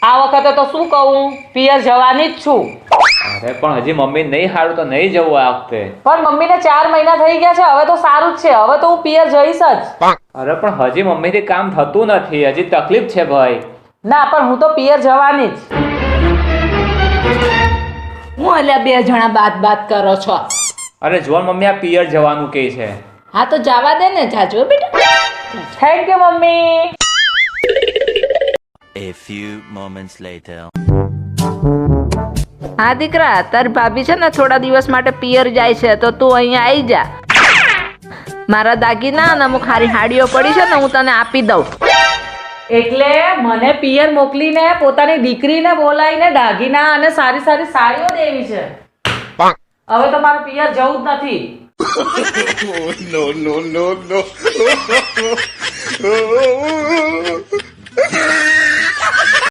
આ વખતે તો શું કહું, પિયર જવાની જ છું. અરે પણ હજી મમ્મી નહીં હારું તો નહીં જવું આ વખતે. પણ મમ્મીને 4 મહિના થઈ ગયા છે, હવે તો સારું જ છે. હવે તો હું પિયર જઈશ જ. અરે પણ હજી મમ્મીથી કામ થતું નથી, હજી તકલીફ છે ભાઈ. ના પણ હું તો પિયર જવાની જ. હું અલ્યા 2 જણા બાત કરો છો. અરે જોન મમ્મી આ પિયર જવાનું કહે છે. હા તો જવા દે ને, જાજો બેટા. Thank you mummy. A few moments later. હા દીકરા, તારી ભાભી છે ને થોડા દિવસ માટે પિયર જાય છે, તો તું અહીંયા આવી જા. મારા દાગીના અને અમુક હારી હાડીઓ પડી છે ને, હું તને આપી દઉં. એટલે મને પિયર મોકલીને પોતાની દીકરીને બોલાવીને દાગીના અને સારી સારી સાડીઓ દેવી છે. હવે તો મારું પિયર જવું જ નથી. No.